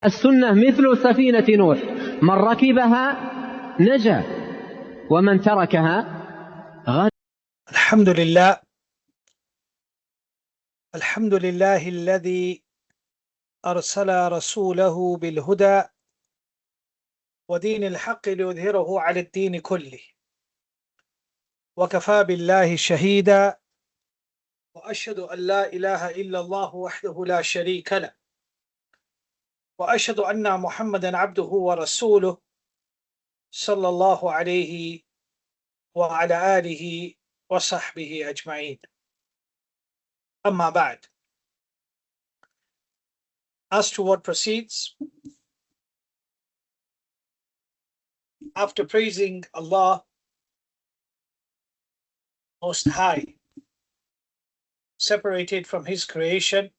السنة مثل سفينة نوح، من ركبها نجا ومن تركها غرق. الحمد لله الذي أرسل رسوله بالهدى ودين الحق ليظهره على الدين كله، وكفى بالله شهيدا، وأشهد أن لا إله إلا الله وحده لا شريك له، وأشهد أن محمدا عبده ورسوله صلى الله عليه وعلى آله وصحبه أجمعين. Amma ba'd. As to what proceeds, after praising Allah Most High, separated from His creation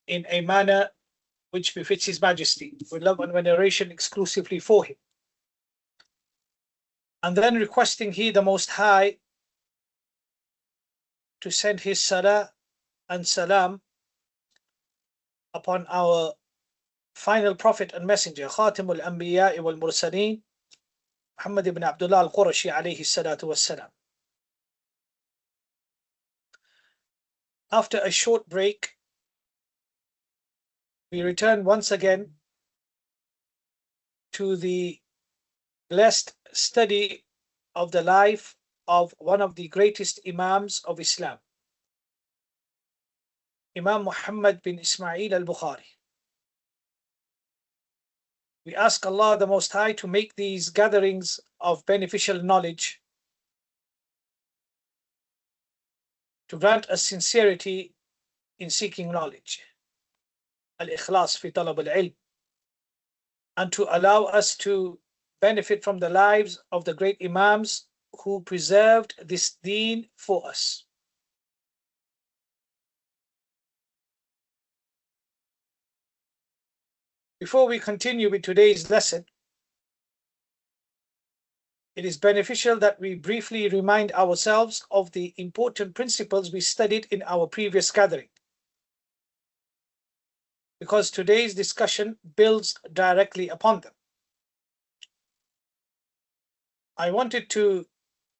in a manner which befits His Majesty, with love and veneration exclusively for Him, and then requesting He, the Most High, to send His Salah and Salam upon our final Prophet and Messenger, Khatimul Anbiya wal Mursaleen, Muhammad ibn Abdullah al-Qurashi alayhi salatu wassalam. After a short break, we return once again to the blessed study of the life of one of the greatest Imams of Islam, Imam Muhammad bin Ismail al-Bukhari. We ask Allah the Most High to make these gatherings of beneficial knowledge, to grant us sincerity in seeking knowledge, al-ikhlas fi talab al-ilm, and to allow us to benefit from the lives of the great Imams who preserved this deen for us. Before we continue with today's lesson, it is beneficial that we briefly remind ourselves of the important principles we studied in our previous gathering, because today's discussion builds directly upon them. I wanted to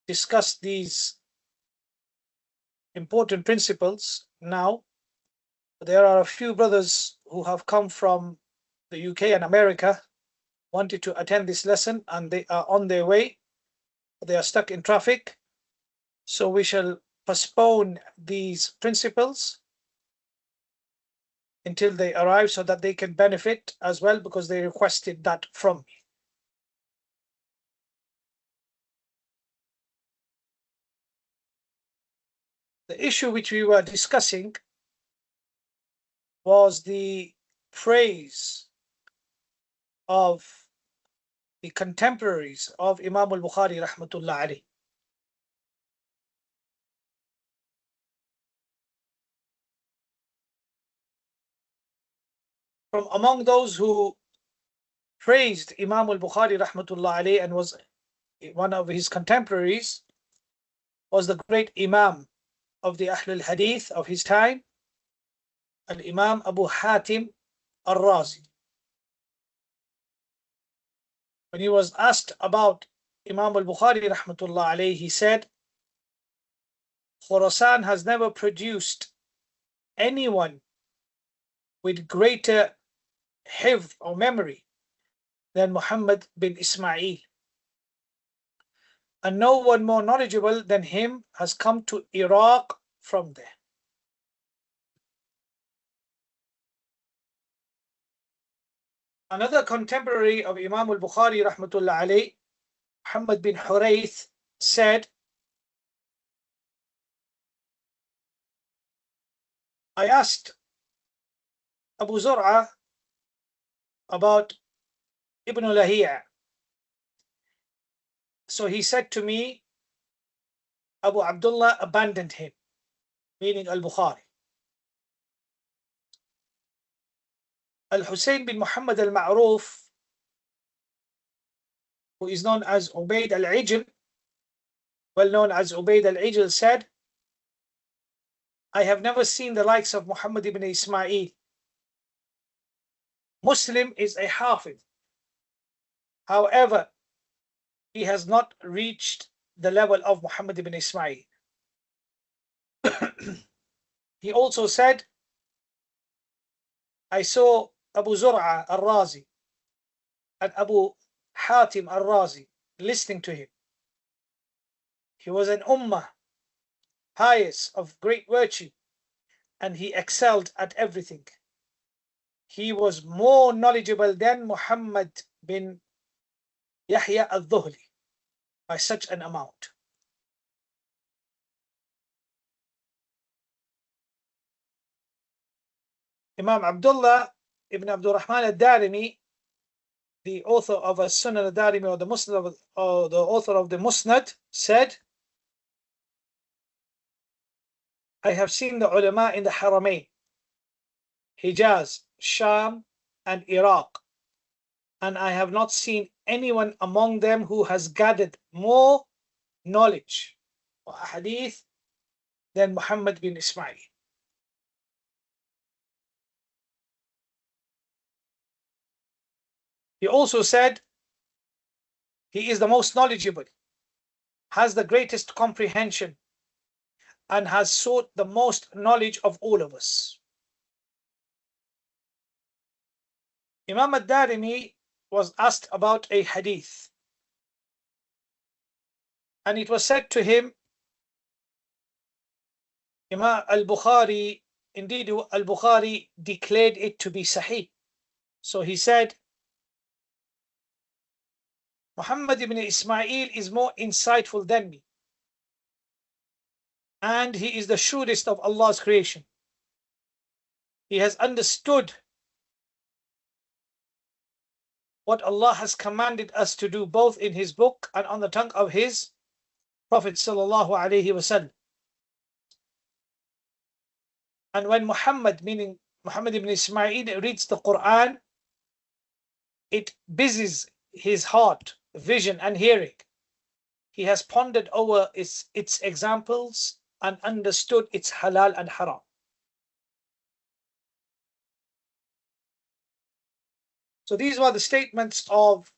discuss these important principles now. There are a few brothers who have come from the UK and America, wanted to attend this lesson, and they are on their way. They are stuck in traffic, so we shall postpone these principles until they arrive so that they can benefit as well, because they requested that from me. The issue which we were discussing was the praise of the contemporaries of Imam al-Bukhari rahmatullah alayhi. From among those who praised Imam al-Bukhari rahmatullah alayhi and was one of his contemporaries was the great Imam of the Ahl al-Hadith of his time, al-Imam Abu Hatim al-Razi. When he was asked about Imam al-Bukhari rahmatullah alayhi, he said, Khurasan has never produced anyone with greater hifz or memory than Muhammad bin Ismail, and no one more knowledgeable than him has come to Iraq from there. Another contemporary of Imam al-Bukhari rahmatullah alayhi, Muhammad bin Hurayth, said, I asked Abu Zur'a about Ibn Lahiya. So he said to me, Abu Abdullah abandoned him, meaning al-Bukhari. Al-Husayn bin Muhammad al-Ma'ruf, who is known as Ubayd al-Ijl, well known as Ubayd al-Ijl, said, I have never seen the likes of Muhammad ibn Ismail. Muslim is a Hafiz. However, he has not reached the level of Muhammad ibn Ismail. He also said, I saw Abu Zur'a al-Razi and Abu Hatim al-Razi listening to him. He was an ummah, pious, of great virtue, and he excelled at everything. He was more knowledgeable than Muhammad bin Yahya al-Dhuhli by such an amount. Imam Abdullah ibn Abdul Rahman al-Darimi, the author of al-Sunnah al-Darimi, or the author of the Musnad, said, I have seen the ulama in the Haramain, Hijaz, Sham, and Iraq, and I have not seen anyone among them who has gathered more knowledge or hadith than Muhammad bin Ismail. He also said, he is the most knowledgeable, has the greatest comprehension, and has sought the most knowledge of all of us. Imam al-Darimi was asked about a hadith, and it was said to him, Imam al-Bukhārī, indeed al-Bukhārī declared it to be sahih. So he said, Muhammad ibn Ismail is more insightful than me, and he is the shrewdest of Allah's creation. He has understood what Allah has commanded us to do, both in his book and on the tongue of his Prophet sallallahu alaihi wasallam. And when Muhammad, meaning Muhammad ibn Ismail, reads the Quran, it busies his heart, vision, and hearing. He has pondered over its examples and understood its halal and haram. So these were the statements of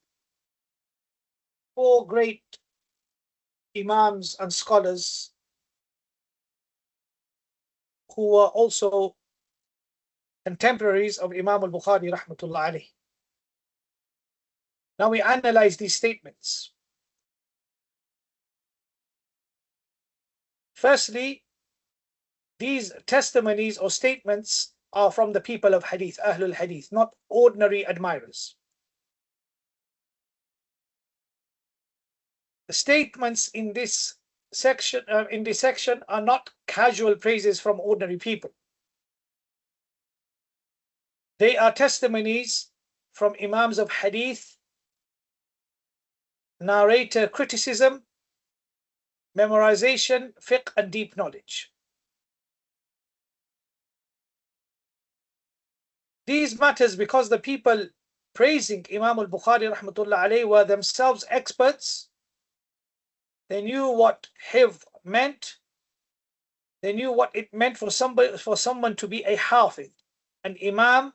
four great Imams and scholars who were also contemporaries of Imam al-Bukhari rahmatullah alayhi. Now we analyze these statements. Firstly, these testimonies or statements are from the people of Hadith, Ahlul Hadith, not ordinary admirers. The statements in this section are not casual praises from ordinary people. They are testimonies from Imams of Hadith, narrator criticism, memorization, fiqh, and deep knowledge. These matters because the people praising Imam al-Bukhari rahmatullah alayhi were themselves experts. They knew what hifz meant. They knew what it meant for someone to be a hafiz, an imam,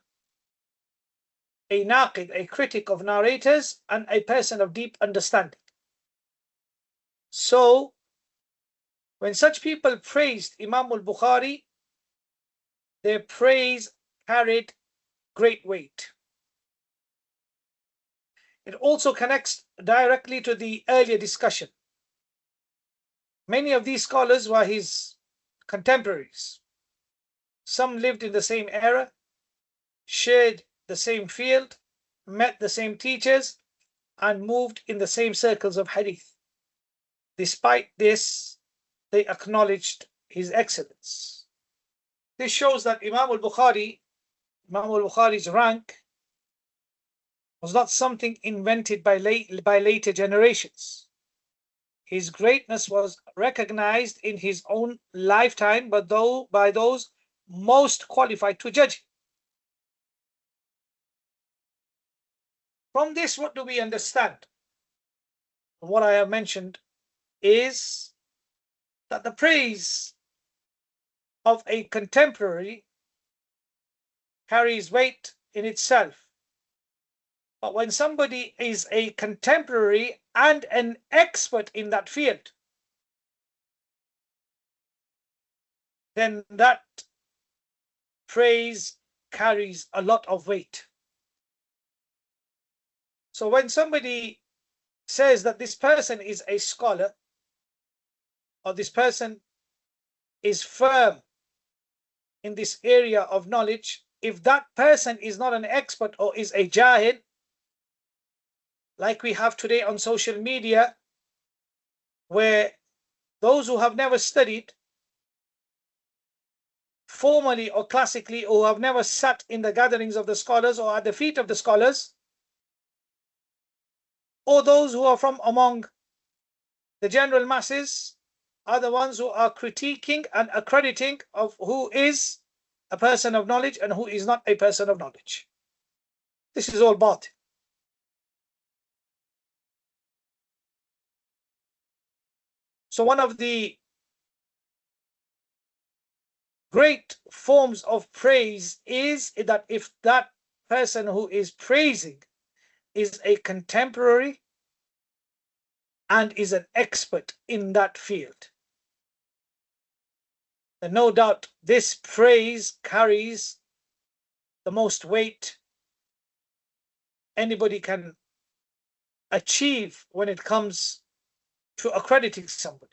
a naqid, a critic of narrators, and a person of deep understanding. So, when such people praised Imam al-Bukhari, their praise carried great weight. It also connects directly to the earlier discussion. Many of these scholars were his contemporaries. Some lived in the same era, shared the same field, met the same teachers, and moved in the same circles of hadith. Despite this, they acknowledged his excellence. This shows that Imam al-Bukhari's rank was not something invented by later generations. His greatness was recognized in his own lifetime, but by those most qualified to judge him. From this, what do we understand? What I have mentioned is that the praise of a contemporary carries weight in itself, But when somebody is a contemporary and an expert in that field, then that praise carries a lot of weight. So when somebody says that this person is a scholar, or this person is firm in this area of knowledge, if that person is not an expert or is a jahil, like we have today on social media, where those who have never studied formally or classically, or have never sat in the gatherings of the scholars or at the feet of the scholars, or those who are from among the general masses, are the ones who are critiquing and accrediting of who is a person of knowledge and who is not a person of knowledge. This is all batil. So one of the great forms of praise is that if that person who is praising is a contemporary and is an expert in that field, then no doubt this praise carries the most weight anybody can achieve when it comes to accrediting somebody.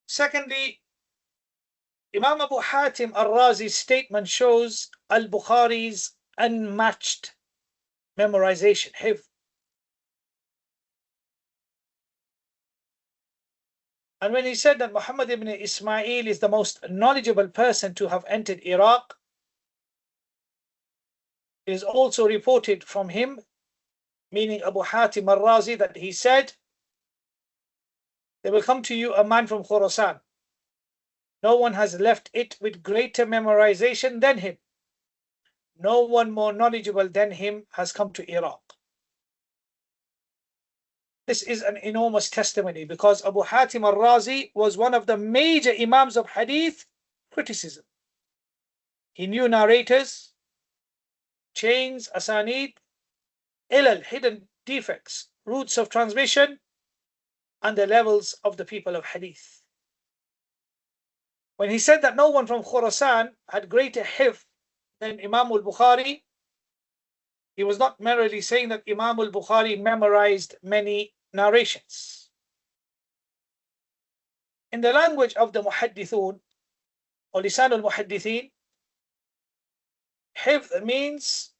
Secondly, Imam Abu Hatim al-Razi's statement shows al-Bukhari's unmatched memorization, hifz. And when he said that Muhammad ibn Ismail is the most knowledgeable person to have entered Iraq, it is also reported from him, meaning Abu Hatim al-Razi, that he said, "There will come to you a man from Khurasan. No one has left it with greater memorization than him. No one more knowledgeable than him has come to Iraq." This is an enormous testimony, because Abu Hatim al-Razi was one of the major Imams of Hadith criticism. He knew narrators, chains, asanid, ilal, hidden defects, routes of transmission, and the levels of the people of Hadith. When he said that no one from Khurasan had greater hifz than Imam al-Bukhari, he was not merely saying that Imam al-Bukhari memorized many narrations. In the language of the Muhaddithun, or Lisan al-Muhaddithin, hifz means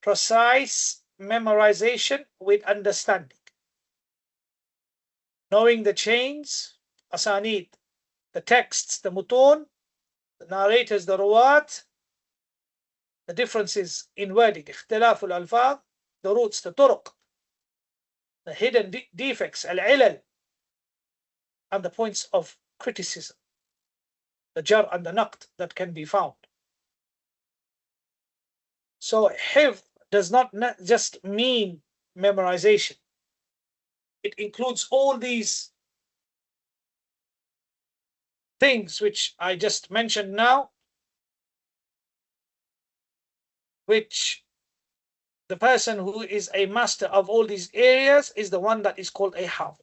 precise memorization with understanding, knowing the chains, asanid, the texts, the mutun, the narrators, the ruwat, the differences in wording, ikhtilaf al-alfaz, the roots, the turuq, the hidden defects, al-ilal, and the points of criticism, the jar and the naqd that can be found. So hifz does not just mean memorization. It includes all these things which I just mentioned now, which the person who is a master of all these areas is the one that is called a hafid.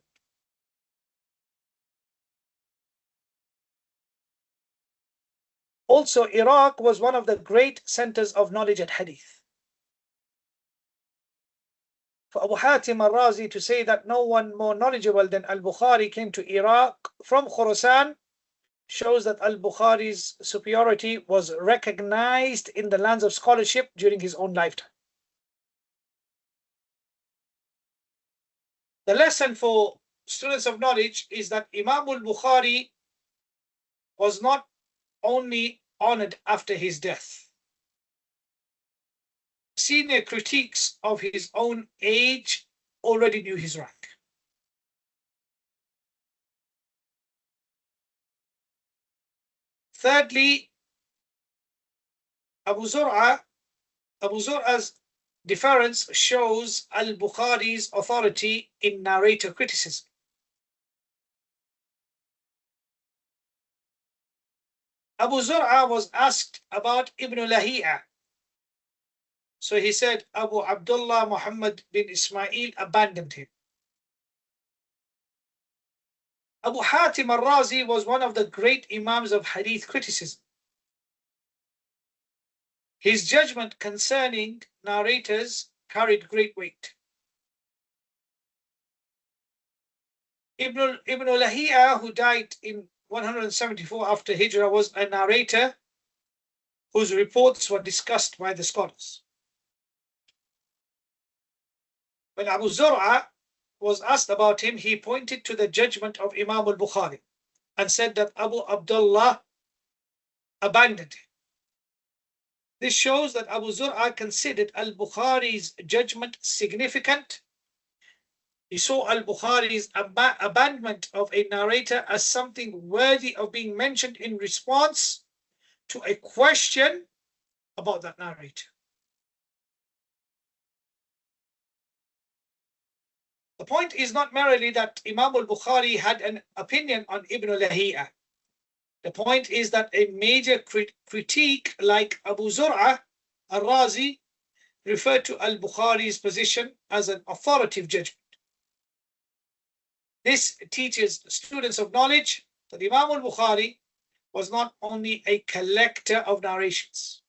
Also, Iraq was one of the great centers of knowledge and hadith. For Abu Hatim al-Razi to say that no one more knowledgeable than al-Bukhari came to Iraq from Khurasan shows that al-Bukhari's superiority was recognized in the lands of scholarship during his own lifetime. The lesson for students of knowledge is that Imam al-Bukhari was not only honored after his death. Senior critiques of his own age already knew his rank. Thirdly, Abu Zur'a's deference shows al-Bukhari's authority in narrator criticism. Abu Zur'a was asked about Ibn Lahi'a. So he said, Abu Abdullah Muhammad bin Ismail abandoned him. Abu Hatim al-Razi was one of the great Imams of Hadith criticism. His judgment concerning narrators carried great weight. Ibn Lahi'a, who died in 174 after Hijrah, was a narrator whose reports were discussed by the scholars. When Abu Zur'a was asked about him, he pointed to the judgment of Imam al-Bukhari and said that Abu Abdullah abandoned him. This shows that Abu Zur'a considered al-Bukhari's judgment significant. He saw al-Bukhari's abandonment of a narrator as something worthy of being mentioned in response to a question about that narrator. The point is not merely that Imam al-Bukhari had an opinion on Ibn Lahi'a. The point is that a major critique like Abu Zur'a al-Razi referred to al-Bukhari's position as an authoritative judgment. This teaches students of knowledge that Imam al-Bukhari was not only a collector of narrations,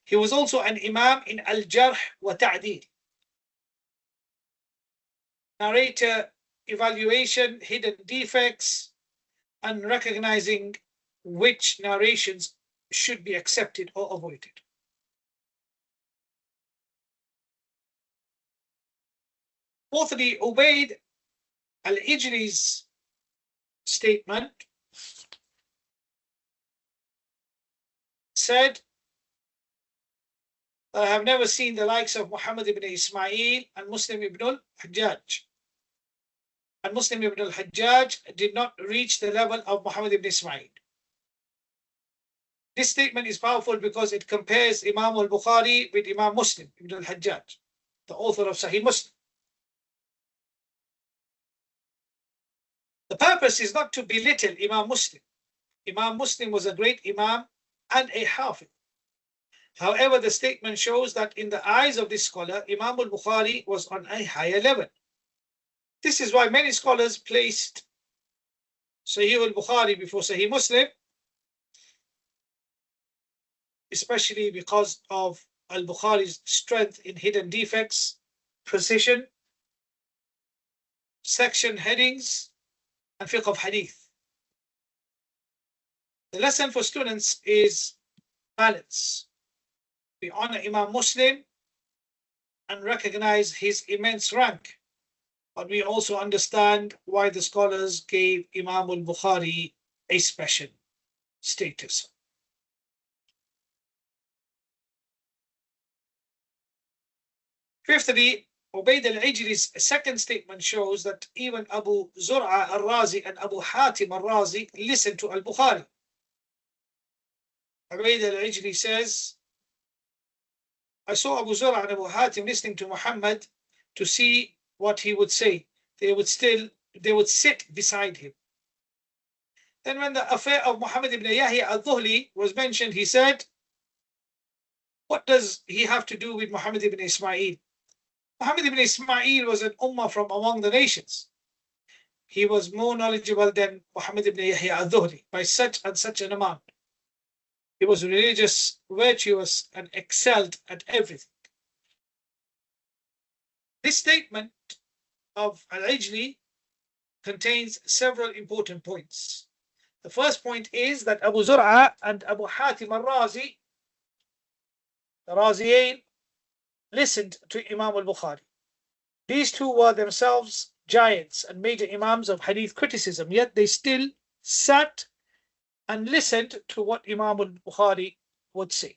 he was also an Imam in al-Jarh wa Ta'dil, narrator evaluation, hidden defects, and recognizing which narrations should be accepted or avoided. Fourthly, Ubayd al-Ijli's statement said, I have never seen the likes of Muhammad ibn Ismail and Muslim ibn al-Hajjaj. And Muslim ibn al-Hajjaj did not reach the level of Muhammad ibn Ismail. This statement is powerful because it compares Imam al-Bukhari with Imam Muslim ibn al-Hajjaj, the author of Sahih Muslim. The purpose is not to belittle Imam Muslim. Imam Muslim was a great Imam and a Hafiz. However, the statement shows that in the eyes of this scholar, Imam al-Bukhari was on a higher level. This is why many scholars placed Sahih al-Bukhari before Sahih Muslim, especially because of al-Bukhari's strength in hidden defects, precision, section headings, and fiqh of hadith. The lesson for students is balance. We honor Imam Muslim and recognize his immense rank, but we also understand why the scholars gave Imam al-Bukhari a special status. Fifthly, Ubayd al-Ijli's second statement shows that even Abu Zur'a al-Razi and Abu Hatim al-Razi listened to al-Bukhari. Ubayd al-Ijli says, I saw Abu Zur'a and Abu Hatim listening to Muhammad to see what he would say. They would sit beside him. Then when the affair of Muhammad ibn Yahya al-Dhuhli was mentioned, he said, what does he have to do with Muhammad ibn Ismail? Muhammad ibn Ismail was an ummah from among the nations. He was more knowledgeable than Muhammad ibn Yahya al-Dhuhli by such and such an amount. He was religious, virtuous, and excelled at everything. This statement of al-Ijli contains several important points. The first point is that Abu Zur'a and Abu Hatim al-Razi, the Raziyain, listened to Imam al-Bukhari. These two were themselves giants and major Imams of Hadith criticism, yet they still sat and listened to what Imam al-Bukhari would say.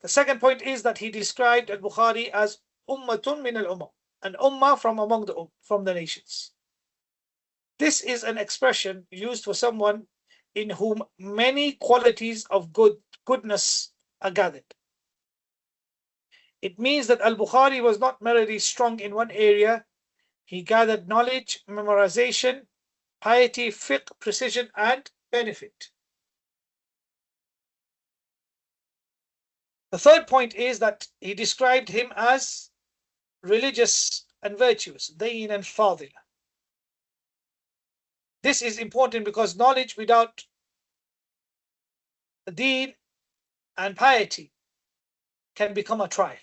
The second point is that he described al-Bukhari as ummatun min al-ummah, an ummah from the nations. This is an expression used for someone in whom many qualities of goodness are gathered. It means that al-Bukhari was not merely strong in one area. He gathered knowledge, memorization, piety, fiqh, precision, and benefit. The third point is that he described him as religious and virtuous, dayn and fadila. This is important because knowledge without deen and piety can become a trial.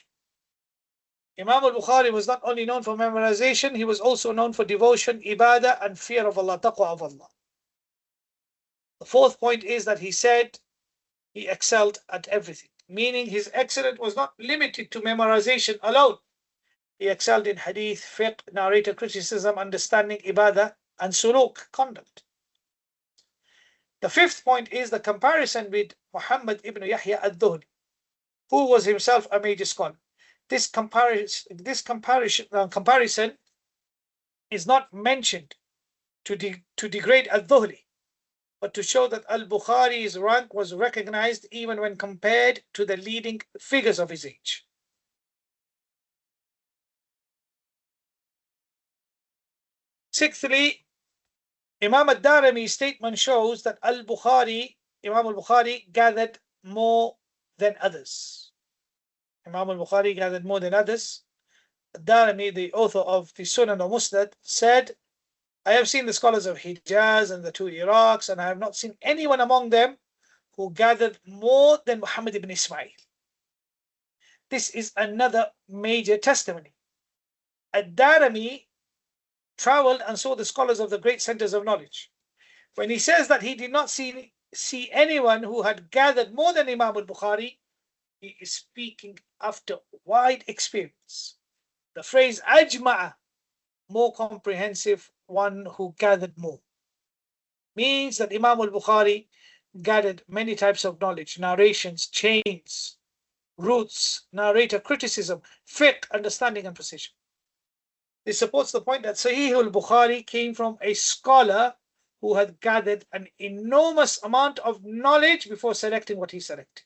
Imam al-Bukhari was not only known for memorization, he was also known for devotion, ibadah, and fear of Allah, taqwa of Allah. The fourth point is that he said he excelled at everything, meaning his excellence was not limited to memorization alone. He excelled in hadith, fiqh, narrator criticism, understanding, ibadah, and suluk, conduct. The fifth point is the comparison with Muhammad ibn Yahya al-Dhuhli, who was himself a major scholar. This comparison is not mentioned to degrade al-Dhuhli, but to show that al-Bukhari's rank was recognized even when compared to the leading figures of his age. Sixthly, Imam al-Darimi's statement shows that Imam al-Bukhari gathered more than others. Imam al-Bukhari gathered more than others. Al-Darimi, the author of the Sunan or Musnad, said, I have seen the scholars of Hijaz and the two Iraqs, and I have not seen anyone among them who gathered more than Muhammad ibn Ismail. This is another major testimony. Al-Darimi traveled and saw the scholars of the great centers of knowledge. When he says that he did not see anyone who had gathered more than Imam al-Bukhari, he is speaking after wide experience. The phrase ajma'a, more comprehensive, one who gathered more, means that Imam al-Bukhari gathered many types of knowledge, narrations, chains, roots, narrator criticism, fiqh, understanding and precision. This supports the point that Sahih al-Bukhari came from a scholar who had gathered an enormous amount of knowledge before selecting what he selected.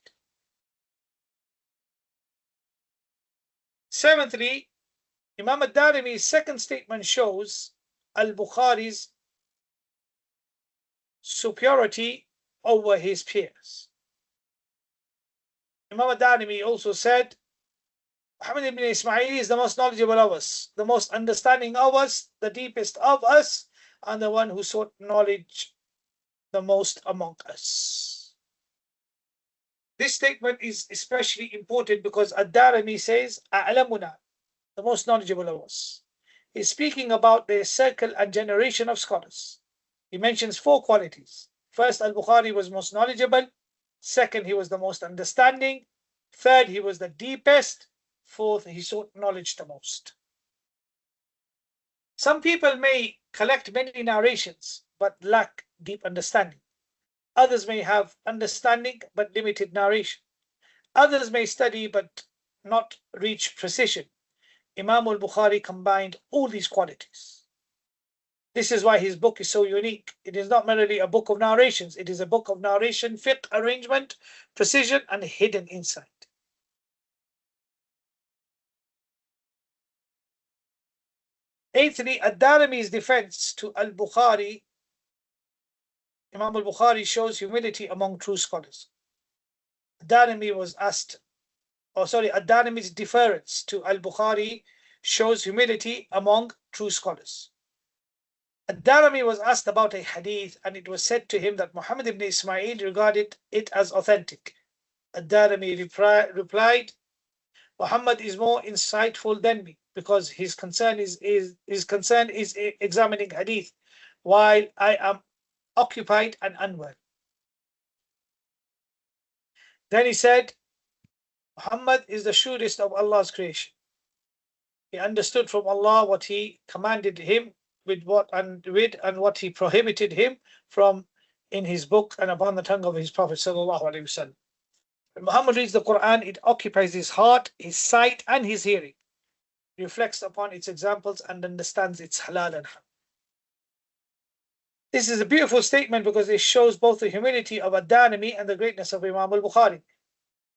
Seventhly, Imam al-Darimi's second statement shows al-Bukhari's superiority over his peers. Imam al-Darimi also said, Muhammad ibn Ismail is the most knowledgeable of us, the most understanding of us, the deepest of us, and the one who sought knowledge the most among us. This statement is especially important because al-Darimi says, a'lamuna, the most knowledgeable of us. He's speaking about the circle and generation of scholars. He mentions four qualities. First, al-Bukhari was most knowledgeable. Second, he was the most understanding. Third, he was the deepest. Fourth, he sought knowledge the most. Some people may collect many narrations but lack deep understanding. Others may have understanding but limited narration. Others may study but not reach precision. Imam al-Bukhari combined all these qualities. This is why his book is so unique. It is not merely a book of narrations. It is a book of narration, fiqh, arrangement, precision, and hidden insight. Eighthly, al-Darimi's defense to al-Bukhari, Imam al-Bukhari shows humility among true scholars. Al-Darimi's deference to al-Bukhari shows humility among true scholars. Al-Darimi was asked about a hadith and it was said to him that Muhammad ibn Ismail regarded it as authentic. Al-Darimi replied, Muhammad is more insightful than me because his concern is examining hadith while I am occupied and unwell. Then he said, Muhammad is the shrewdest of Allah's creation. He understood from Allah what he commanded him with and what he prohibited him from in his book and upon the tongue of his Prophet sallallahu alaihi wasallam. When Muhammad reads the Quran, it occupies his heart, his sight, and his hearing. He reflects upon its examples and understands its halal and haram. This is a beautiful statement because it shows both the humility of al-Darimi and the greatness of Imam al-Bukhari.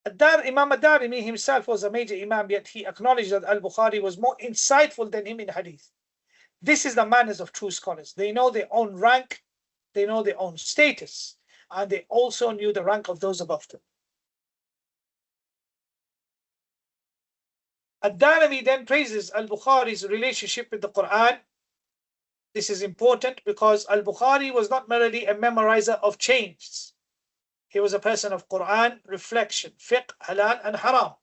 Imam al-Darimi himself was a major Imam, yet he acknowledged that al-Bukhari was more insightful than him in hadith. This is the manners of true scholars. They know their own rank, they know their own status, and they also knew the rank of those above them. Al-Darimi then praises al-Bukhāri's relationship with the Quran. This is important because al-Bukhārī was not merely a memorizer of chains. He was a person of Quran, reflection, fiqh, halal and haram.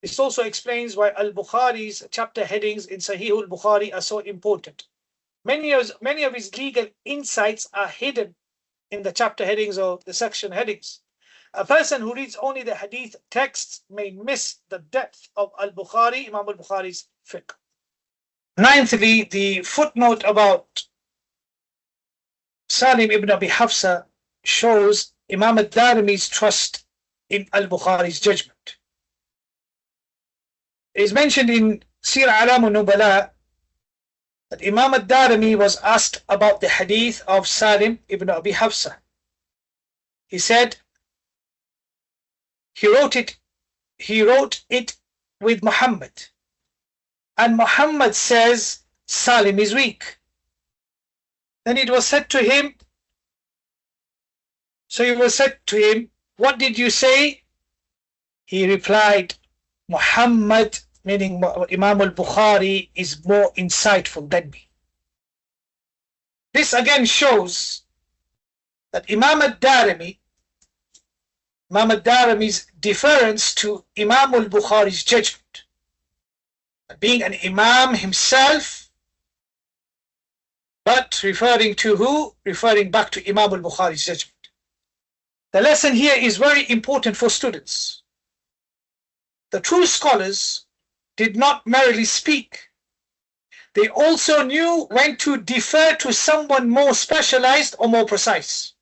This also explains why al-Bukhāri's chapter headings in Sahih al-Bukhari are so important. Many of his legal insights are hidden in the chapter headings or the section headings. A person who reads only the hadith texts may miss the depth of al-Bukhari, Imam al-Bukhari's fiqh. Ninthly, the footnote about Salim ibn Abi Hafsa shows Imam al-Darimi's trust in al-Bukhari's judgment. It is mentioned in Sir A'lam al-Nubala that Imam al-Darimi was asked about the hadith of Salim ibn Abi Hafsa. He said, he wrote it with Muhammad, and Muhammad says Salim is weak. Then it was said to him, what did you say? He replied, Muhammad, meaning Imam al-Bukhari, is more insightful than me. This again shows that Imam al-Darimi's deference to Imam al-Bukhari's judgment. Being an Imam himself, but referring to who? Referring back to Imam al-Bukhari's judgment. The lesson here is very important for students. The true scholars did not merely speak. They also knew when to defer to someone more specialized or more precise.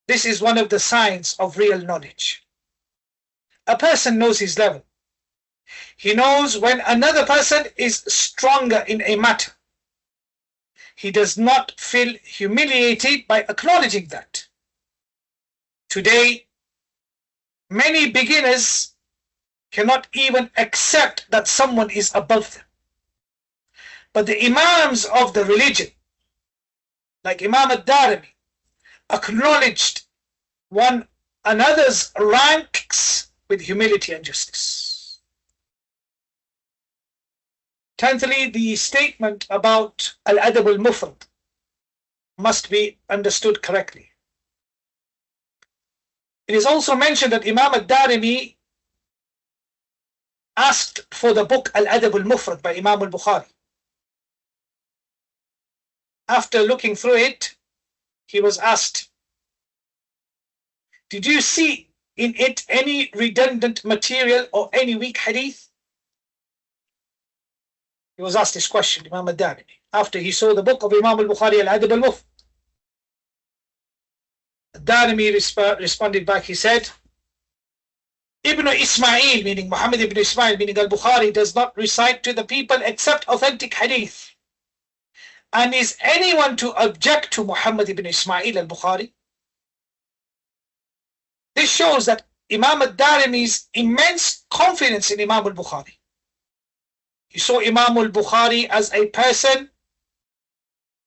This is one of the signs of real knowledge. A person knows his level. He knows when another person is stronger in a matter. He does not feel humiliated by acknowledging that. Today, many beginners cannot even accept that someone is above them. But the Imams of the religion, like Imam al-Darimi, acknowledged one another's ranks with humility and justice. Tenthly, the statement about al-Adab al-Mufrad must be understood correctly. It is also mentioned that Imam al-Darimi asked for the book al-Adab al-Mufrad by Imam al-Bukhari. After looking through it, he was asked, did you see in it any redundant material or any weak hadith? He was asked this question, Imam al-Darimi, after he saw the book of Imam al-Bukhari, al-Adab al-Mufrad. Darimi responded back, he said, Ibn Ismail, meaning Muhammad ibn Ismail, meaning al-Bukhari, does not recite to the people except authentic hadith. And is anyone to object to Muhammad ibn Ismail al-Bukhari? This shows that Imam al-Darimi's immense confidence in Imam al-Bukhari. He saw Imam al-Bukhari as a person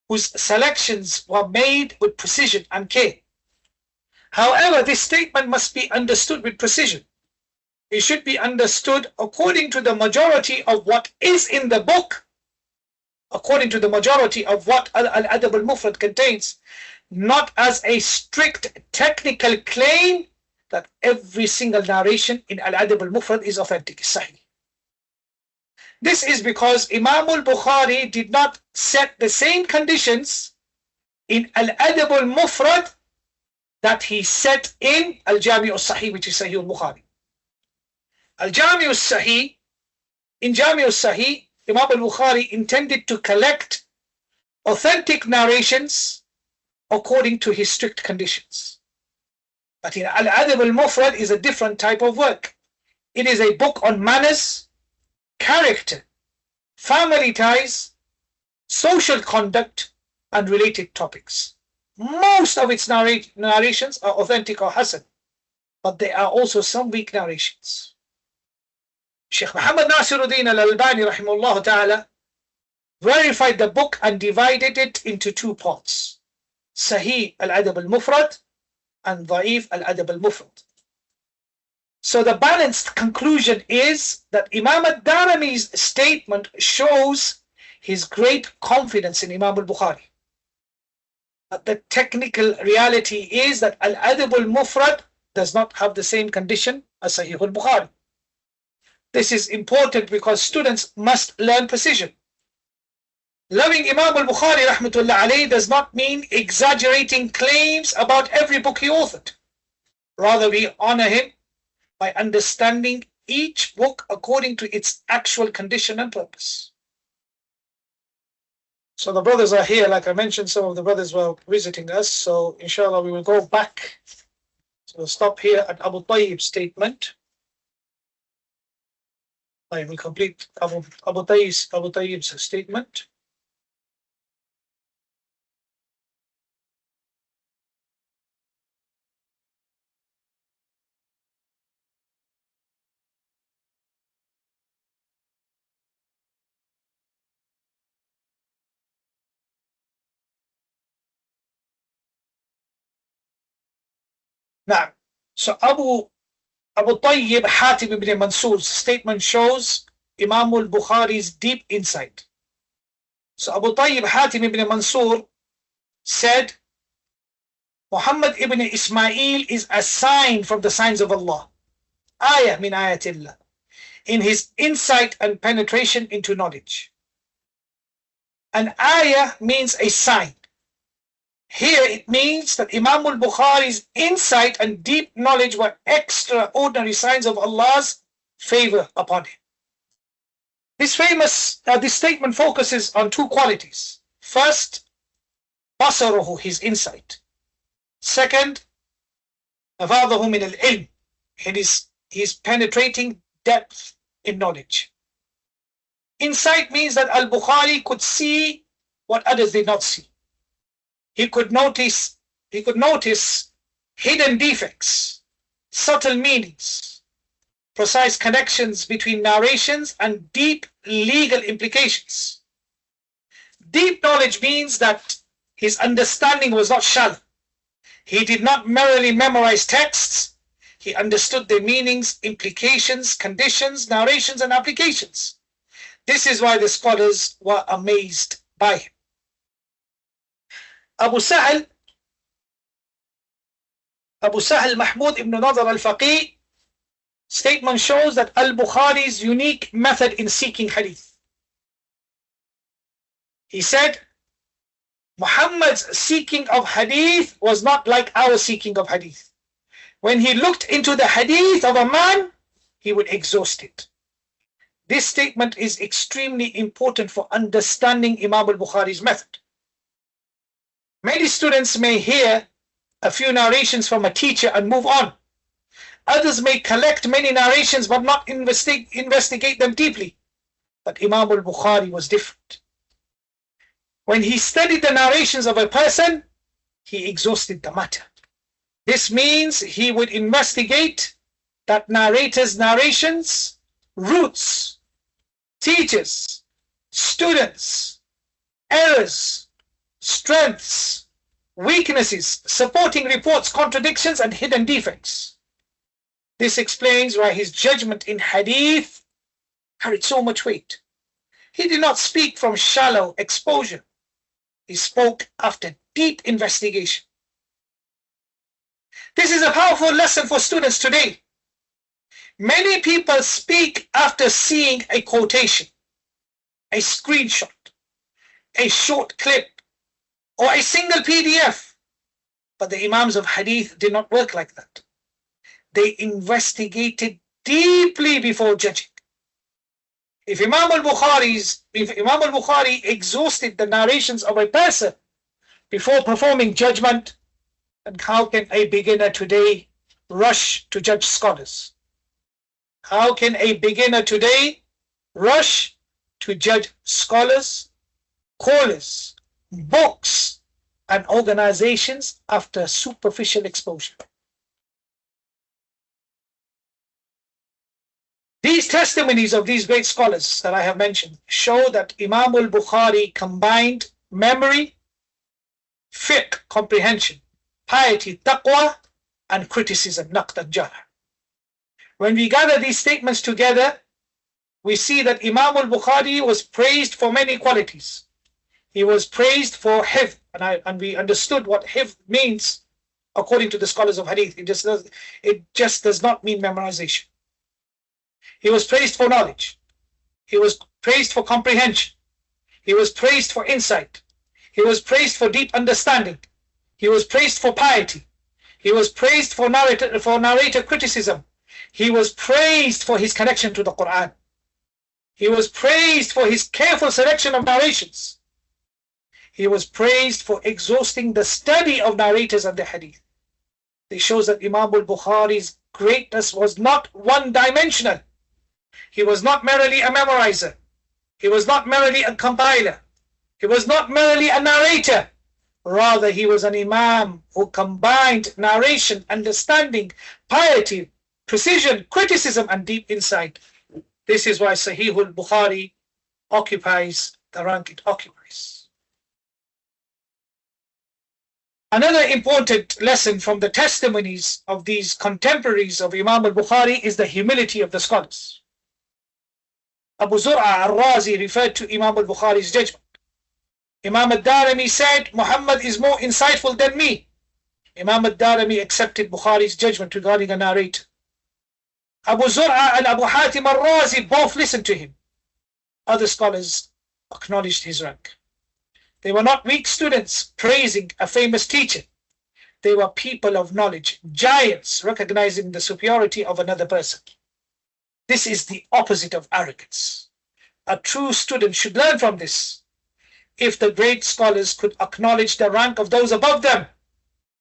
whose selections were made with precision and care. However, this statement must be understood with precision. It should be understood according to the majority of what is in the book, according to the majority of what al-Adab al-Mufrad contains, not as a strict technical claim that every single narration in al-Adab al-Mufrad is authentic, sahih. This is because Imam al-Bukhari did not set the same conditions in al-Adab al-Mufrad that he set in al-Jami' al-Sahih, which is Sahih al-Bukhari. Al-Jami' al-Sahih, in Jami' al-Sahih, Imam al-Bukhari intended to collect authentic narrations according to his strict conditions. But in al-Adab al-Mufrad is a different type of work. It is a book on manners, character, family ties, social conduct, and related topics. Most of its narrations are authentic or hasan, but there are also some weak narrations. Shaykh Muhammad Nasiruddin al-Albani rahimahullah ta'ala verified the book and divided it into two parts: Sahih al-Adab al-Mufrad and Da'if al-Adab al-Mufrad. So the balanced conclusion is that Imam al-Darimi's statement shows his great confidence in Imam al-Bukhari. But the technical reality is that al-Adab al-Mufrad does not have the same condition as Sahih al-Bukhari. This is important because students must learn precision. Loving Imam al-Bukhari rahmatullah alayhi does not mean exaggerating claims about every book he authored. Rather, we honor him by understanding each book according to its actual condition and purpose. So the brothers are here, like I mentioned, some of the brothers were visiting us, so inshallah we will go back. So we'll stop here at Abu Tayyib's statement. I will complete Abu Tayyib's statement. Now, so Abu Tayyib Hatim ibn Mansur's statement shows Imam al-Bukhari's deep insight. So Abu Tayyib Hatim ibn Mansur said, Muhammad ibn Ismail is a sign from the signs of Allah, ayah min ayatillah, in his insight and penetration into knowledge. An ayah means a sign. Here it means that Imam al-Bukhari's insight and deep knowledge were extraordinary signs of Allah's favor upon him. This statement focuses on two qualities. First, basaruhu, his insight. Second, nafadahu min al-ilm, his penetrating depth in knowledge. Insight means that al-Bukhari could see what others did not see. He could notice hidden defects, subtle meanings, precise connections between narrations, and deep legal implications. Deep knowledge means that his understanding was not shallow. He did not merely memorize texts. He understood their meanings, implications, conditions, narrations, and applications. This is why the scholars were amazed by him. Abu Sahal Mahmud ibn Nadar al-Faqih statement shows that al-Bukhari's unique method in seeking hadith. He said, Muhammad's seeking of hadith was not like our seeking of hadith. When he looked into the hadith of a man, he would exhaust it. This statement is extremely important for understanding Imam al-Bukhari's method. Many students may hear a few narrations from a teacher and move on. Others may collect many narrations but not investigate them deeply. But Imam al-Bukhari was different. When he studied the narrations of a person, he exhausted the matter. This means he would investigate that narrator's narrations, roots, teachers, students, errors, strengths, weaknesses, supporting reports, contradictions, and hidden defects. This explains why his judgment in hadith carried so much weight. He did not speak from shallow exposure. He spoke after deep investigation. This is a powerful lesson for students today. Many people speak after seeing a quotation, a screenshot, a short clip, or a single PDF. But the Imams of Hadith did not work like that. They investigated deeply before judging. If Imam al-Bukhari exhausted the narrations of a person before performing judgment, then how can a beginner today rush to judge scholars? How can a beginner today rush to judge scholars, callers, books, and organizations after superficial exposure? These testimonies of these great scholars that I have mentioned show that Imam al-Bukhari combined memory, fiqh, comprehension, piety, taqwa, and criticism, naqd and jarh. When we gather these statements together, we see that Imam al-Bukhari was praised for many qualities. He was praised for hifz, and we understood what hifz means according to the scholars of hadith. It just does not mean memorization. He was praised for knowledge. He was praised for comprehension. He was praised for insight. He was praised for deep understanding. He was praised for piety. He was praised for narrator criticism. He was praised for his connection to the Quran. He was praised for his careful selection of narrations. He was praised for exhausting the study of narrators and the hadith. This shows that Imam al-Bukhari's greatness was not one-dimensional. He was not merely a memorizer. He was not merely a compiler. He was not merely a narrator. Rather, he was an Imam who combined narration, understanding, piety, precision, criticism, and deep insight. This is why Sahih al-Bukhari occupies the rank it occupies. Another important lesson from the testimonies of these contemporaries of Imam al-Bukhari is the humility of the scholars. Abu Zur'a al-Razi referred to Imam al-Bukhari's judgment. Imam al-Darimi said, Muhammad is more insightful than me. Imam al-Darimi accepted Bukhari's judgment regarding a narrator. Abu Zur'a and Abu Hatim al-Razi both listened to him. Other scholars acknowledged his rank. They were not weak students praising a famous teacher. They were people of knowledge, giants recognizing the superiority of another person. This is the opposite of arrogance. A true student should learn from this. If the great scholars could acknowledge the rank of those above them,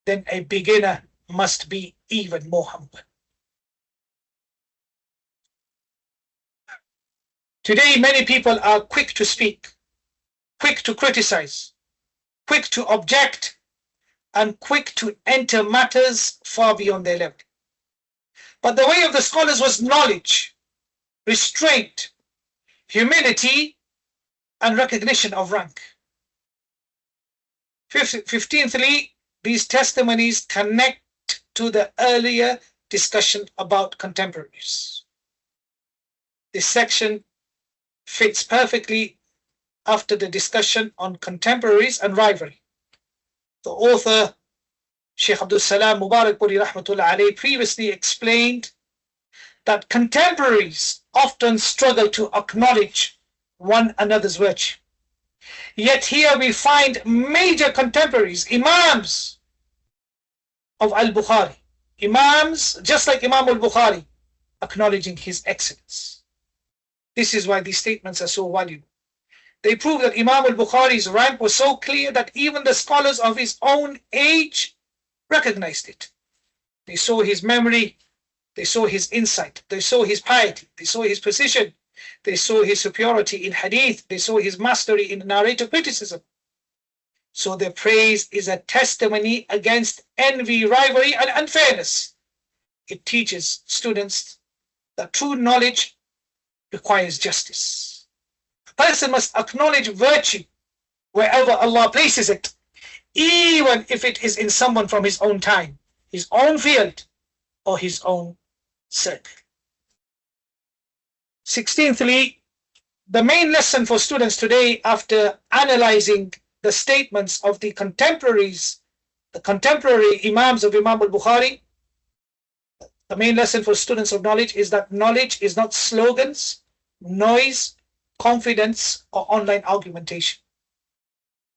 then a beginner must be even more humble. Today, many people are quick to speak, quick to criticize, quick to object, and quick to enter matters far beyond their level. But the way of the scholars was knowledge, restraint, humility, and recognition of rank. 15thly, these testimonies connect to the earlier discussion about contemporaries. This section fits perfectly after the discussion on contemporaries and rivalry. The author, Shaykh al-Salām Mubārakpūrī rahmatullah previously explained that contemporaries often struggle to acknowledge one another's virtue. Yet here we find major contemporaries, Imams of al-Bukhārī, Imams just like Imam al-Bukhārī, acknowledging his excellence. This is why these statements are so valuable. They prove that Imam al-Bukhārī's rank was so clear that even the scholars of his own age recognized it. They saw his memory, they saw his insight, they saw his piety, they saw his precision, they saw his superiority in hadith, they saw his mastery in narrator criticism. So their praise is a testimony against envy, rivalry, and unfairness. It teaches students that true knowledge requires justice. A person must acknowledge virtue wherever Allah places it, even if it is in someone from his own time, his own field, or his own circle. 16thly, the main lesson for students today, after analyzing the statements of the contemporary Imams of Imam al-Bukhari, the main lesson for students of knowledge is that knowledge is not slogans, noise, confidence, or online argumentation.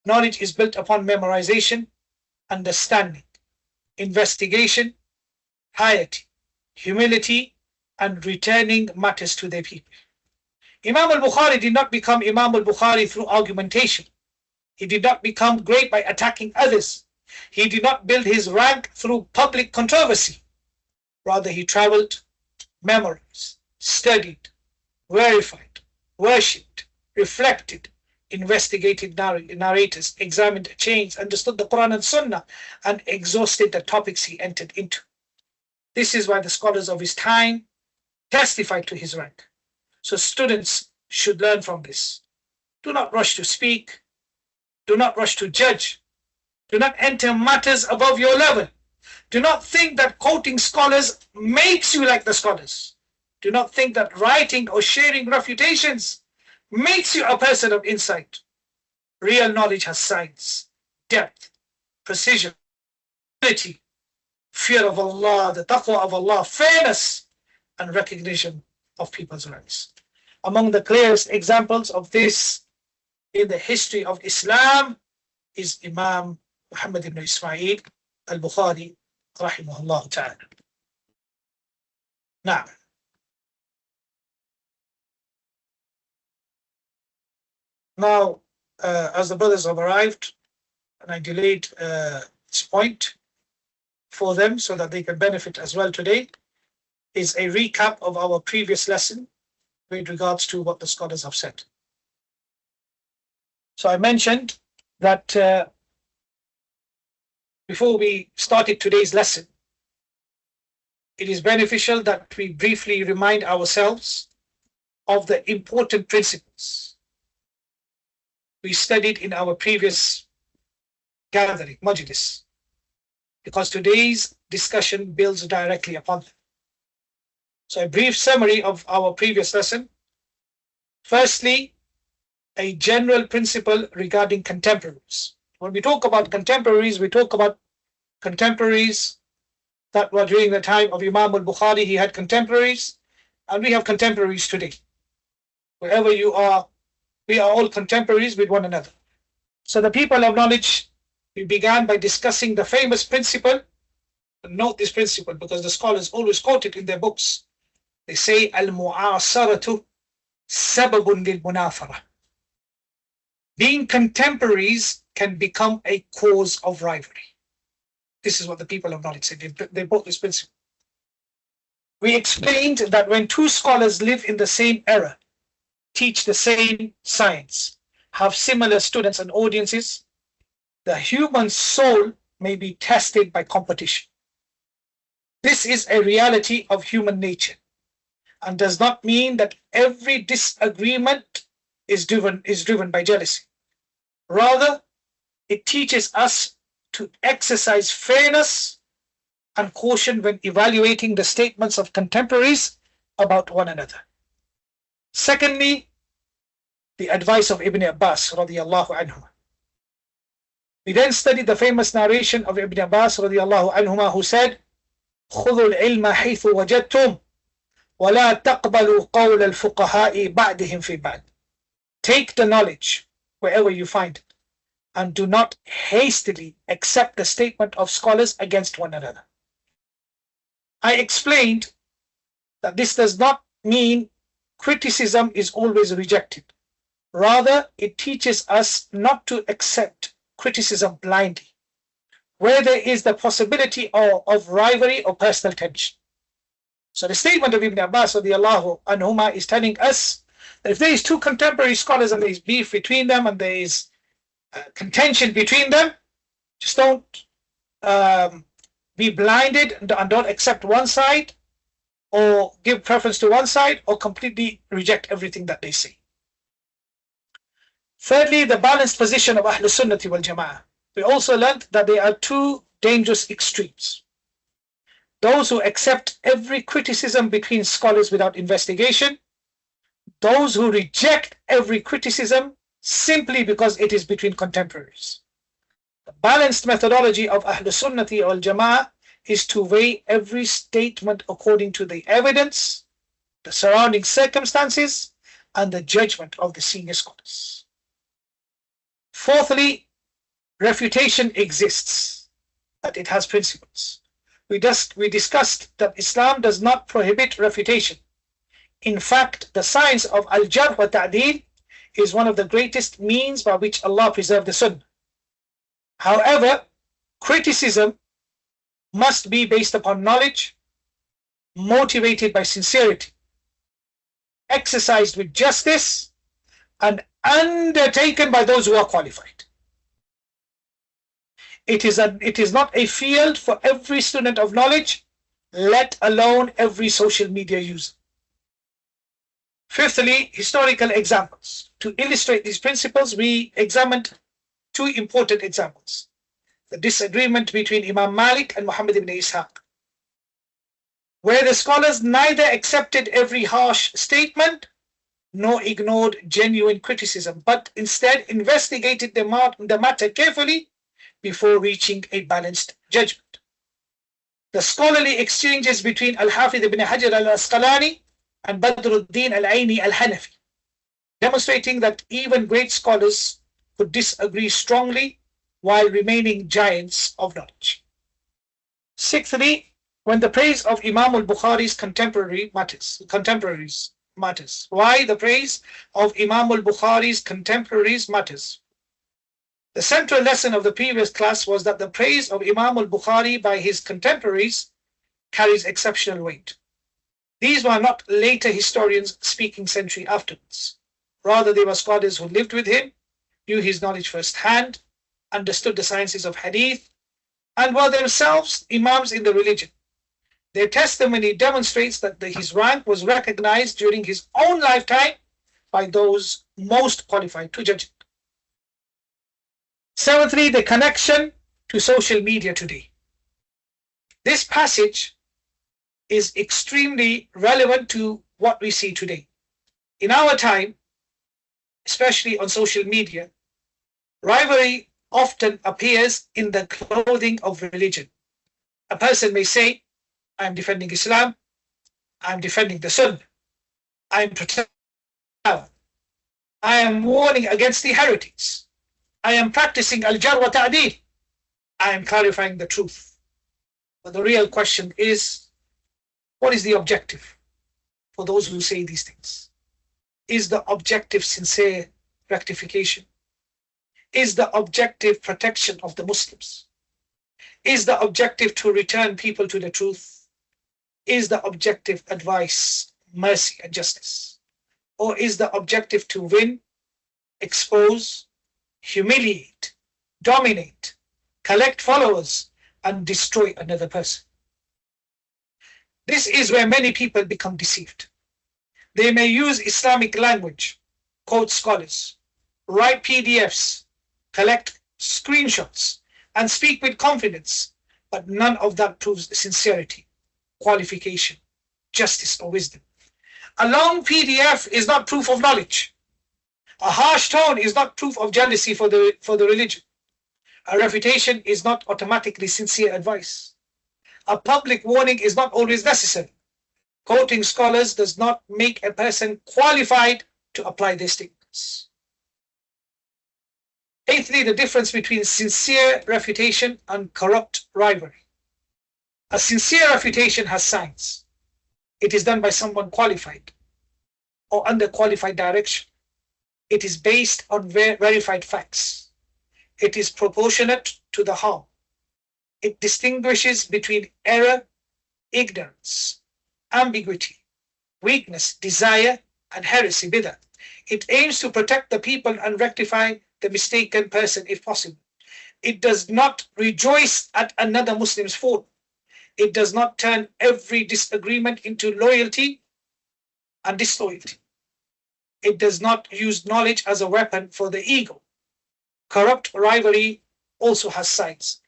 Knowledge is built upon memorization, understanding, investigation, piety, humility, and returning matters to their people. Imam al-Bukhari did not become Imam al-Bukhari through argumentation. He did not become great by attacking others. He did not build his rank through public controversy. Rather, he traveled, memorized, studied, verified, worshipped, reflected, investigated narrators, examined chains, understood the Quran and Sunnah, and exhausted the topics he entered into. This is why the scholars of his time testified to his rank. So students should learn from this. Do not rush to speak. Do not rush to judge. Do not enter matters above your level. Do not think that quoting scholars makes you like the scholars. Do not think that writing or sharing refutations makes you a person of insight. Real knowledge has science, depth, precision, ability, fear of Allah, the taqwa of Allah, fairness, and recognition of people's rights. Among the clearest examples of this in the history of Islam is Imam Muhammad ibn Ismail al-Bukhari, rahimahullah ta'ala. Now, as the brothers have arrived, and I delayed this point for them so that they can benefit as well today, is a recap of our previous lesson with regards to what the scholars have said. So I mentioned that before we started today's lesson, it is beneficial that we briefly remind ourselves of the important principles we studied in our previous gathering, majlis, because today's discussion builds directly upon them. So a brief summary of our previous lesson. Firstly, a general principle regarding contemporaries. When we talk about contemporaries, we talk about contemporaries that were during the time of Imam al-Bukhari. He had contemporaries, and we have contemporaries today. Wherever you are, we are all contemporaries with one another. So the people of knowledge, we began by discussing the famous principle. Note this principle because the scholars always quote it in their books. They say, al-mu'asaratu sababun lil-munafara. Being contemporaries can become a cause of rivalry. This is what the people of knowledge said. They brought this principle. We explained that when two scholars live in the same era, teach the same science, have similar students and audiences, the human soul may be tested by competition. This is a reality of human nature and does not mean that every disagreement is driven by jealousy. Rather, it teaches us to exercise fairness and caution when evaluating the statements of contemporaries about one another. Secondly, the advice of Ibn Abbas radiyallahu anhu. We then studied the famous narration of Ibn Abbas radiyallahu anhuma who said, خُذُوا الْعِلْمَ حَيْثُ وَجَدْتُمْ وَلَا تَقْبَلُوا قَوْلَ الْفُقَهَاءِ بَعْدِهِمْ فِي بَعْدٍ. Take the knowledge wherever you find it, and do not hastily accept the statement of scholars against one another. I explained that this does not mean criticism is always rejected. Rather, it teaches us not to accept criticism blindly, where there is the possibility of rivalry or personal tension. So the statement of Ibn Abbas radiyallahu anhuma is telling us that if there is two contemporary scholars and there is beef between them and there is contention between them, just don't be blinded and don't accept one side or give preference to one side or completely reject everything that they say. Thirdly, the balanced position of al-Sunnah wal Jama'ah. We also learned that there are two dangerous extremes. Those who accept every criticism between scholars without investigation, those who reject every criticism simply because it is between contemporaries. The balanced methodology of al-Sunnah wal Jama'ah is to weigh every statement according to the evidence, the surrounding circumstances, and the judgment of the senior scholars. Fourthly, refutation exists, that it has principles. We discussed that Islam does not prohibit refutation. In fact, the science of al-Jarh wa Ta'deel is one of the greatest means by which Allah preserved the Sunnah. However, criticism must be based upon knowledge, motivated by sincerity, exercised with justice, and undertaken by those who are qualified. It is not a field for every student of knowledge, let alone every social media user. Fifthly, historical examples. To illustrate these principles, we examined two important examples. the disagreement between Imam Malik and Muhammad ibn Ishaq, where the scholars neither accepted every harsh statement nor ignored genuine criticism, but instead investigated the matter carefully before reaching a balanced judgment. The scholarly exchanges between al-Hafiz ibn Hajar al-Asqalani and Badruddin al-Aini al-Hanafi, demonstrating that even great scholars could disagree strongly while remaining giants of knowledge. Sixthly, when the praise of Imam al-Bukhārī's contemporaries matters. Why the praise of Imam al-Bukhārī's contemporaries matters? The central lesson of the previous class was that the praise of Imam al-Bukhārī by his contemporaries carries exceptional weight. These were not later historians speaking century afterwards. Rather, they were scholars who lived with him, knew his knowledge firsthand, understood the sciences of hadith, and were themselves imams in the religion. Their testimony demonstrates that his rank was recognized during his own lifetime by those most qualified to judge it. Seventhly, the connection to social media today. This passage is extremely relevant to what we see today. In our time, especially on social media, rivalry often appears in the clothing of religion. A person may say, I am defending Islam, I am defending the Sunnah, I am protecting Allah, I am warning against the heretics, I am practicing al-Jar wa Ta'deel, I am clarifying the truth. But the real question is, what is the objective for those who say these things? Is the objective sincere rectification? Is the objective protection of the Muslims? Is the objective to return people to the truth? Is the objective advice, mercy and justice? Or is the objective to win, expose, humiliate, dominate, collect followers and destroy another person? This is where many people become deceived. They may use Islamic language, quote scholars, write PDFs, collect screenshots, and speak with confidence, but none of that proves sincerity, qualification, justice, or wisdom. A long PDF is not proof of knowledge. A harsh tone is not proof of jealousy for the religion. A refutation is not automatically sincere advice. A public warning is not always necessary. Quoting scholars does not make a person qualified to apply their statements. Eighthly, the difference between sincere refutation and corrupt rivalry. A sincere refutation has signs. It is done by someone qualified or under qualified direction. It is based on verified facts. It is proportionate to the harm. It distinguishes between error, ignorance, ambiguity, weakness, desire, and heresy, bid'ah. It aims to protect the people and rectify the mistaken person if possible. It does not rejoice at another Muslim's fault. It does not turn every disagreement into loyalty and disloyalty. It does not use knowledge as a weapon for the ego. Corrupt rivalry also has signs.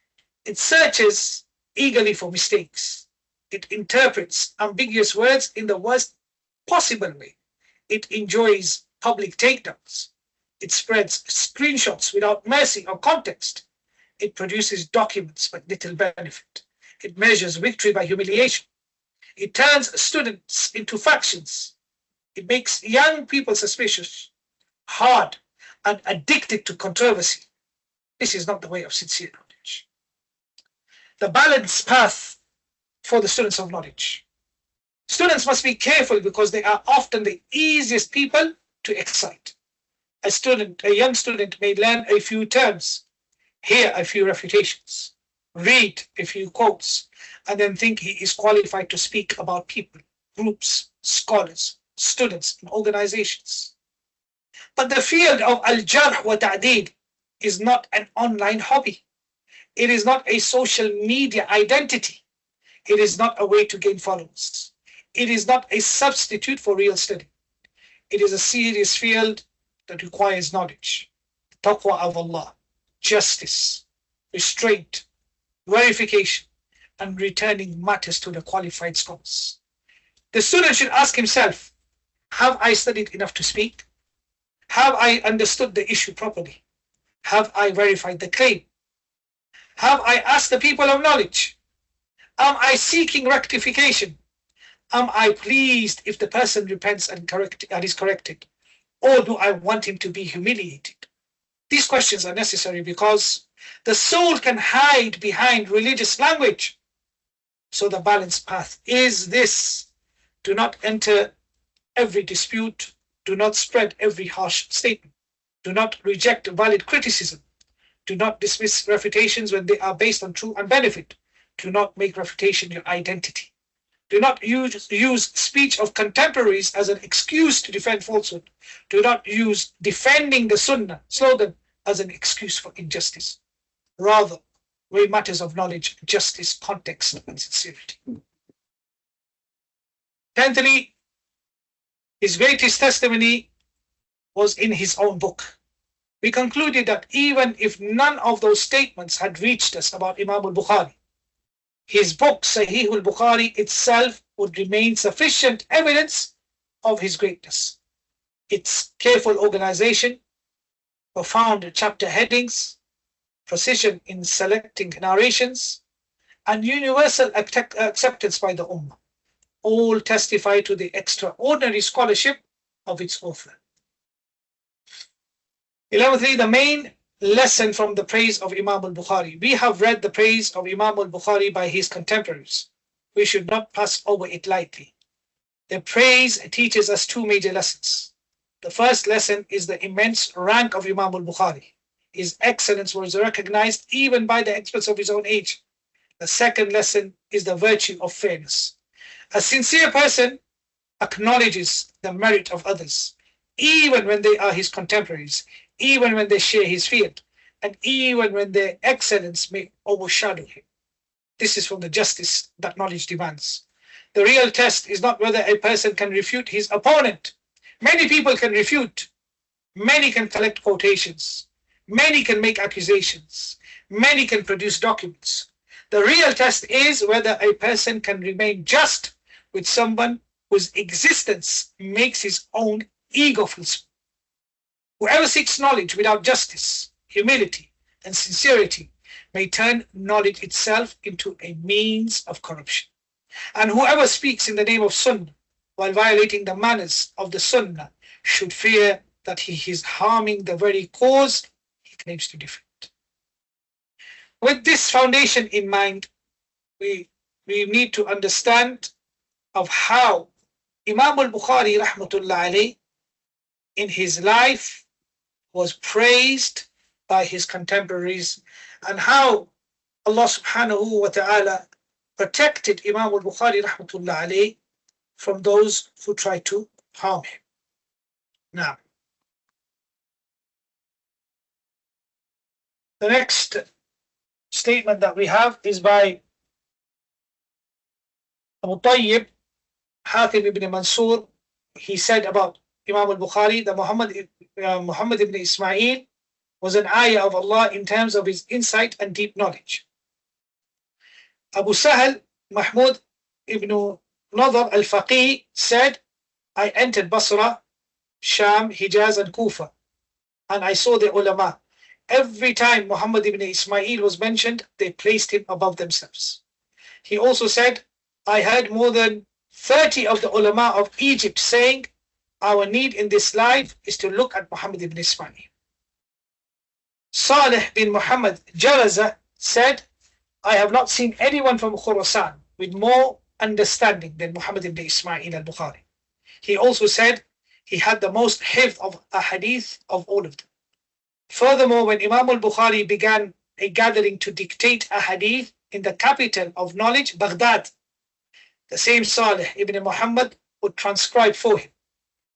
It searches eagerly for mistakes. It interprets ambiguous words in the worst possible way. It enjoys public takedowns. It spreads screenshots without mercy or context. It produces documents but little benefit. It measures victory by humiliation. It turns students into factions. It makes young people suspicious, hard, and addicted to controversy. This is not the way of sincere knowledge. The balanced path for the students of knowledge. Students must be careful because they are often the easiest people to excite. A young student may learn a few terms, hear a few refutations, read a few quotes, and then think he is qualified to speak about people, groups, scholars, students, and organizations. But the field of al-Jarh wa Ta'deel is not an online hobby. It is not a social media identity. It is not a way to gain followers. It is not a substitute for real study. It is a serious field that requires knowledge, taqwa of Allah, justice, restraint, verification, and returning matters to the qualified scholars. The student should ask himself, have I studied enough to speak? Have I understood the issue properly? Have I verified the claim? Have I asked the people of knowledge? Am I seeking rectification? Am I pleased if the person repents and is corrected? Or do I want him to be humiliated? These questions are necessary because the soul can hide behind religious language. So the balanced path is this: do not enter every dispute, do not spread every harsh statement, do not reject valid criticism, do not dismiss refutations when they are based on truth and benefit, do not make refutation your identity. Do not use speech of contemporaries as an excuse to defend falsehood. Do not use defending the Sunnah slogan as an excuse for injustice. Rather, weigh matters of knowledge, justice, context, and sincerity. Tenthly, his greatest testimony was in his own book. We concluded that even if none of those statements had reached us about Imam al-Bukhari, his book, Sahih al-Bukhārī itself, would remain sufficient evidence of his greatness. Its careful organization, profound chapter headings, precision in selecting narrations, and universal acceptance by the Ummah all testify to the extraordinary scholarship of its author. 11th, the main lesson from the praise of Imam al-Bukhari. We have read the praise of Imam al-Bukhari by his contemporaries. We should not pass over it lightly. The praise teaches us two major lessons. The first lesson is the immense rank of Imam al-Bukhari. His excellence was recognized even by the experts of his own age. The second lesson is the virtue of fairness. A sincere person acknowledges the merit of others, even when they are his contemporaries, even when they share his field, and even when their excellence may overshadow him. This is from the justice that knowledge demands. The real test is not whether a person can refute his opponent. Many people can refute. Many can collect quotations. Many can make accusations. Many can produce documents. The real test is whether a person can remain just with someone whose existence makes his own ego feel small. Whoever seeks knowledge without justice, humility, and sincerity may turn knowledge itself into a means of corruption. And whoever speaks in the name of Sunnah while violating the manners of the Sunnah should fear that he is harming the very cause he claims to defend. With this foundation in mind, we need to understand of how Imam al-Bukhari rahmatullah alayh in his life was praised by his contemporaries, and how Allah subhanahu wa ta'ala protected Imam al-Bukhari rahmatullah alayh from those who try to harm him. Now, the next statement that we have is by Abu Tayyib Hatim ibn Mansur. He said about Imam al-Bukhari that Muhammad ibn Ismail was an ayah of Allah in terms of his insight and deep knowledge. Abu Sahal Mahmud ibn Nadhr al-Faqih said, I entered Basra, Sham, Hijaz and Kufa, and I saw the ulama. Every time Muhammad ibn Ismail was mentioned, they placed him above themselves. He also said, I heard more than 30 of the ulama of Egypt saying, our need in this life is to look at Muhammad ibn Ismail. Salih bin Muhammad Jaraza said, I have not seen anyone from Khurasan with more understanding than Muhammad ibn Ismail al-Bukhari. He also said he had the most hifz of a hadith of all of them. Furthermore, when Imam al-Bukhari began a gathering to dictate a hadith in the capital of knowledge, Baghdad, the same Salih ibn Muhammad would transcribe for him.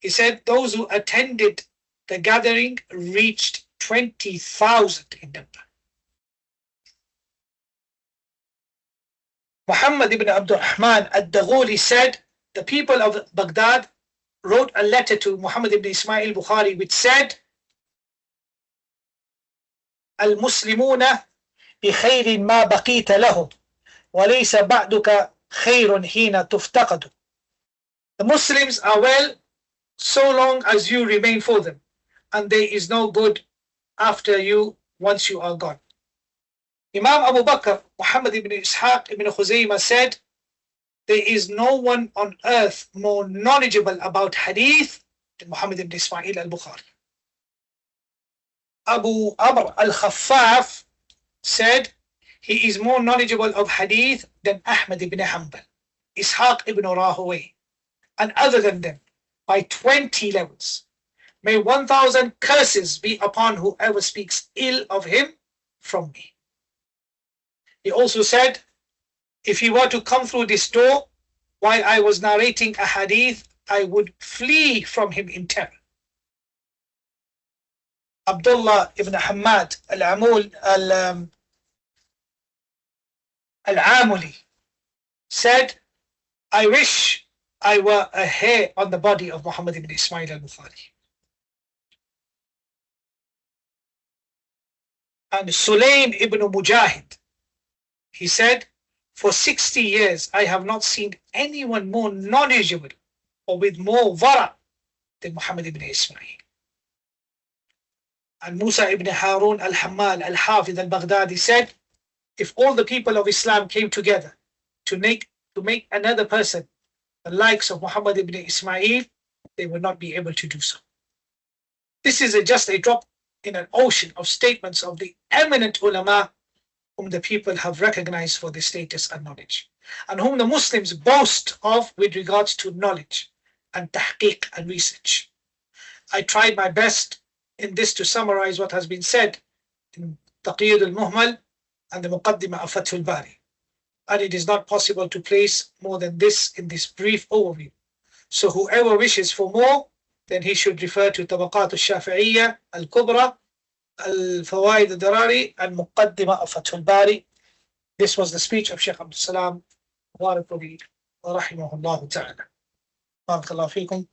He said those who attended the gathering reached 20,000 in number. Muhammad ibn Abdurrahman al-Daghuli said the people of Baghdad wrote a letter to Muhammad ibn Ismail al-Bukhari which said, Al-Muslimuna بخير ما بقيت له وليس بعدك خير حين تفتقد. The Muslims are well so long as you remain for them, and there is no good after you once you are gone. Imam Abu Bakr Muhammad ibn Ishaq ibn Khuzaymah said, there is no one on earth more knowledgeable about hadith than Muhammad ibn Ismail al-Bukhari. Abu Amr al-Khaffaf said, he is more knowledgeable of hadith than Ahmad ibn Hanbal, Ishaq ibn Rahawayh, and other than them by 20 levels. May 1,000 curses be upon whoever speaks ill of him from me. He also said, if he were to come through this door while I was narrating a hadith, I would flee from him in terror. Abdullah ibn Hamad al-Amuli said, I wish I were a hair on the body of Muhammad ibn Ismail al-Bukhari. And Sulaym ibn Mujahid, he said, for 60 years I have not seen anyone more knowledgeable or with more wara than Muhammad ibn Ismail. And Musa ibn Harun al-Hammal al-Hafiz al-Baghdadi said, if all the people of Islam came together to make another person the likes of Muhammad ibn Ismail, they would not be able to do so. This is just a drop in an ocean of statements of the eminent ulama whom the people have recognized for their status and knowledge, and whom the Muslims boast of with regards to knowledge and tahqiq and research. I tried my best in this to summarize what has been said in Taqiyud al-Muhmal and the Muqaddimah of Fath al-Bari, and it is not possible to place more than this in this brief overview. So whoever wishes for more, then he should refer to Tabaqat al-Shafi'iyya al-Kubra, al-Fawaid al-Darari, and Muqaddimah of Fath al-Bari. This was the speech of Shaykh al-Salām, Mubārakpūrī, رحمه الله تعالى. بارك الله فيكم.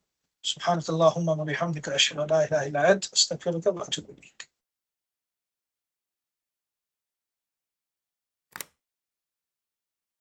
سبحانك اللهم وبحمدك أشهد أن لا إله إلا أنت أستغفرك وأتوب إليك.